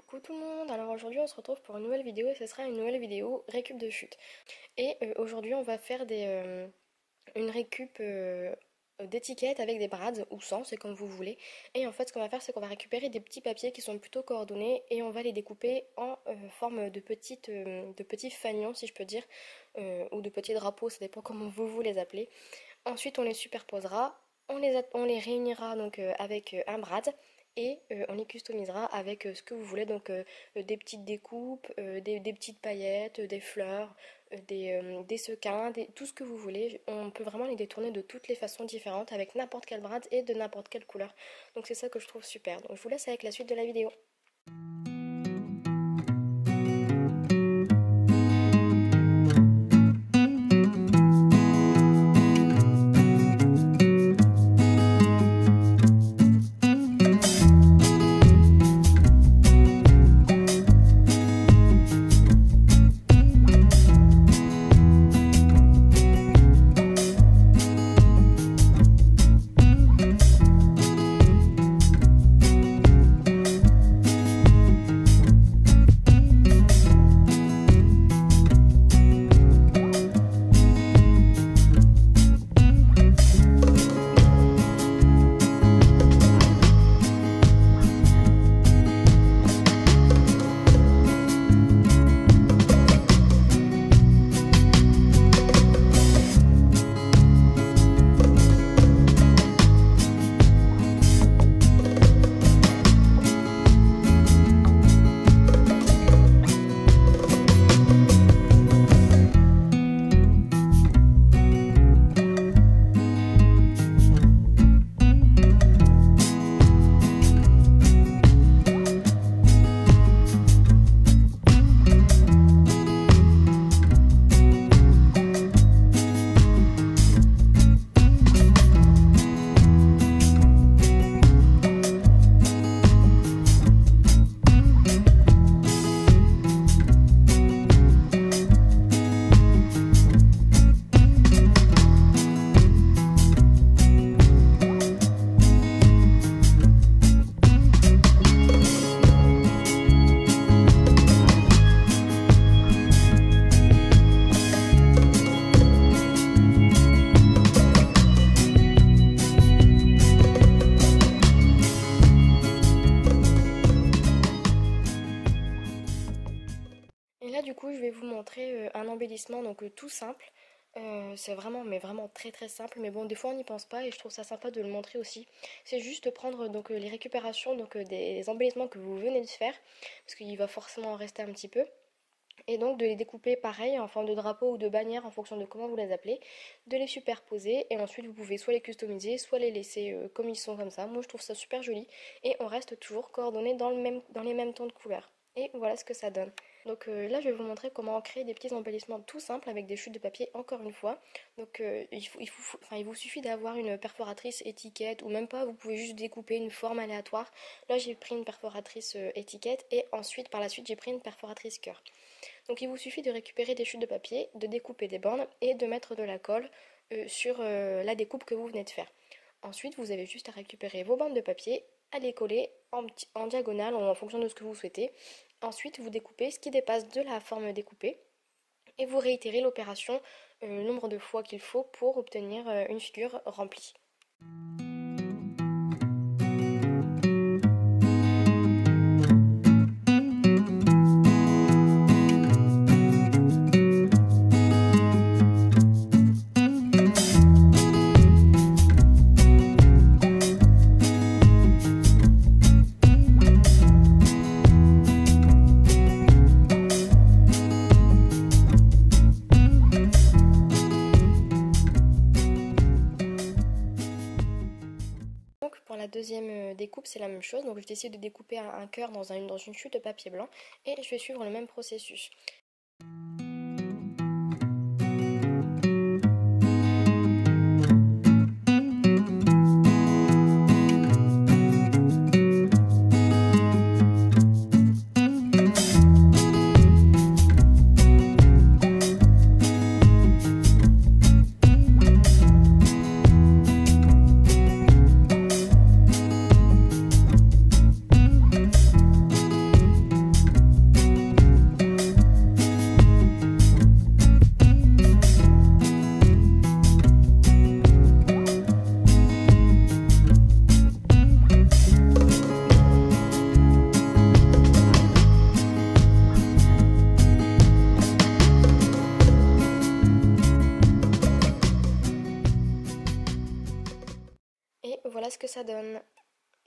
Coucou tout le monde, alors aujourd'hui on se retrouve pour une nouvelle vidéo et ce sera une nouvelle vidéo récup de chute. Et aujourd'hui on va faire une récup d'étiquettes avec des brades ou sans, c'est comme vous voulez. Et en fait ce qu'on va faire c'est qu'on va récupérer des petits papiers qui sont plutôt coordonnés et on va les découper en forme de petits fanions si je peux dire, ou de petits drapeaux, ça dépend comment vous les appelez. Ensuite on les superposera, on les réunira donc avec un brad et on les customisera avec ce que vous voulez, donc des petites découpes, des petites paillettes, des fleurs, des sequins, tout ce que vous voulez. On peut vraiment les détourner de toutes les façons différentes avec n'importe quel brad et de n'importe quelle couleur. Donc c'est ça que je trouve super. Donc je vous laisse avec la suite de la vidéo. Et là du coup je vais vous montrer un embellissement donc tout simple. C'est vraiment mais vraiment très très simple, mais bon des fois on n'y pense pas et je trouve ça sympa de le montrer aussi. C'est juste de prendre donc les récupérations donc des embellissements que vous venez de faire, parce qu'il va forcément en rester un petit peu. Et donc de les découper pareil en forme de drapeau ou de bannière en fonction de comment vous les appelez, de les superposer et ensuite vous pouvez soit les customiser, soit les laisser comme ils sont comme ça. Moi je trouve ça super joli et on reste toujours coordonnés dans les mêmes tons de couleurs. Et voilà ce que ça donne. Donc là je vais vous montrer comment créer des petits embellissements tout simples avec des chutes de papier encore une fois. Donc il vous suffit d'avoir une perforatrice étiquette ou même pas, vous pouvez juste découper une forme aléatoire. Là j'ai pris une perforatrice étiquette et ensuite par la suite j'ai pris une perforatrice cœur. Donc il vous suffit de récupérer des chutes de papier, de découper des bandes et de mettre de la colle sur la découpe que vous venez de faire. Ensuite vous avez juste à récupérer vos bandes de papier, à les coller en diagonale en fonction de ce que vous souhaitez. Ensuite vous découpez ce qui dépasse de la forme découpée et vous réitérez l'opération le nombre de fois qu'il faut pour obtenir une figure remplie. Pour la deuxième découpe, c'est la même chose. Donc je décide de découper un cœur dans une chute de papier blanc et je vais suivre le même processus. voilà ce que ça donne.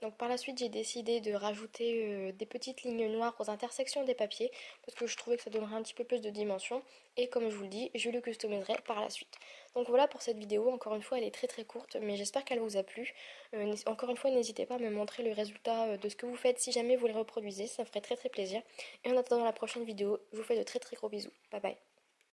Donc par la suite j'ai décidé de rajouter des petites lignes noires aux intersections des papiers parce que je trouvais que ça donnerait un petit peu plus de dimension et comme je vous le dis je le customiserai par la suite. Donc voilà pour cette vidéo, encore une fois elle est très très courte mais j'espère qu'elle vous a plu. Encore une fois n'hésitez pas à me montrer le résultat de ce que vous faites si jamais vous les reproduisez, ça me ferait très très plaisir. Et en attendant la prochaine vidéo, je vous fais de très très gros bisous. Bye bye.